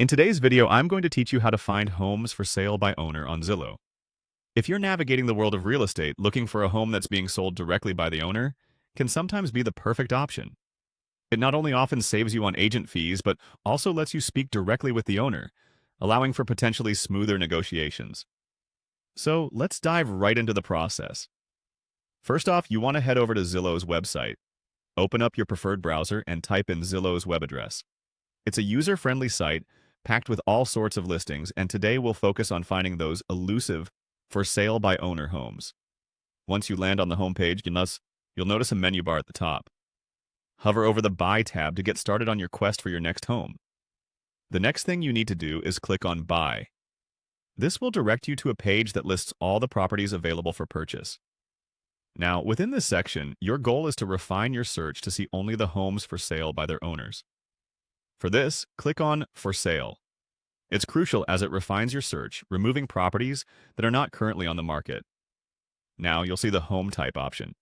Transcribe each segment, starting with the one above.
In today's video, I'm going to teach you how to find homes for sale by owner on Zillow. If you're navigating the world of real estate, looking for a home that's being sold directly by the owner can sometimes be the perfect option. It not only often saves you on agent fees, but also lets you speak directly with the owner, allowing for potentially smoother negotiations. So let's dive right into the process. First off, you want to head over to Zillow's website. Open up your preferred browser and type in Zillow's web address. It's a user-friendly site packed with all sorts of listings, and today we'll focus on finding those elusive for sale by owner homes. Once you land on the homepage, you'll notice a menu bar at the top. Hover over the Buy tab to get started on your quest for your next home. The next thing you need to do is click on Buy. This will direct you to a page that lists all the properties available for purchase. Now, within this section, your goal is to refine your search to see only the homes for sale by their owners. For this, click on For Sale. It's crucial as it refines your search, removing properties that are not currently on the market. Now you'll see the Home Type option.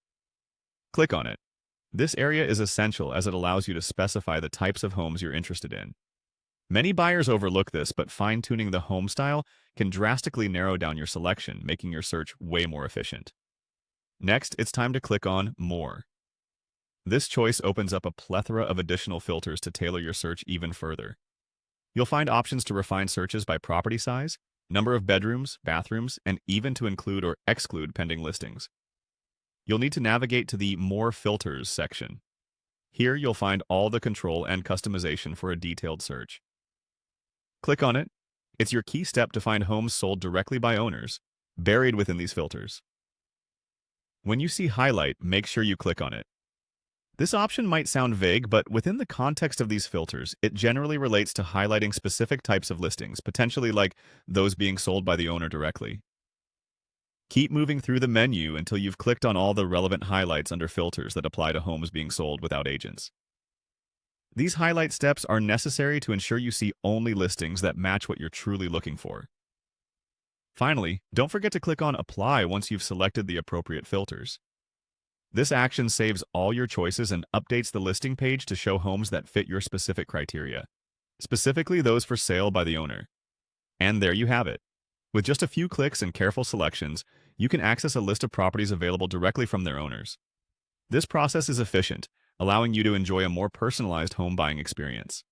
Click on it. This area is essential as it allows you to specify the types of homes you're interested in. Many buyers overlook this, but fine-tuning the home style can drastically narrow down your selection, making your search way more efficient. Next, it's time to click on More. This choice opens up a plethora of additional filters to tailor your search even further. You'll find options to refine searches by property size, number of bedrooms, bathrooms, and even to include or exclude pending listings. You'll need to navigate to the More Filters section. Here you'll find all the control and customization for a detailed search. Click on it. It's your key step to find homes sold directly by owners, buried within these filters. When you see Highlight, make sure you click on it. This option might sound vague, but within the context of these filters, it generally relates to highlighting specific types of listings, potentially like those being sold by the owner directly. Keep moving through the menu until you've clicked on all the relevant highlights under filters that apply to homes being sold without agents. These highlight steps are necessary to ensure you see only listings that match what you're truly looking for. Finally, don't forget to click on Apply once you've selected the appropriate filters. This action saves all your choices and updates the listing page to show homes that fit your specific criteria, specifically those for sale by the owner. And there you have it. With just a few clicks and careful selections, you can access a list of properties available directly from their owners. This process is efficient, allowing you to enjoy a more personalized home buying experience.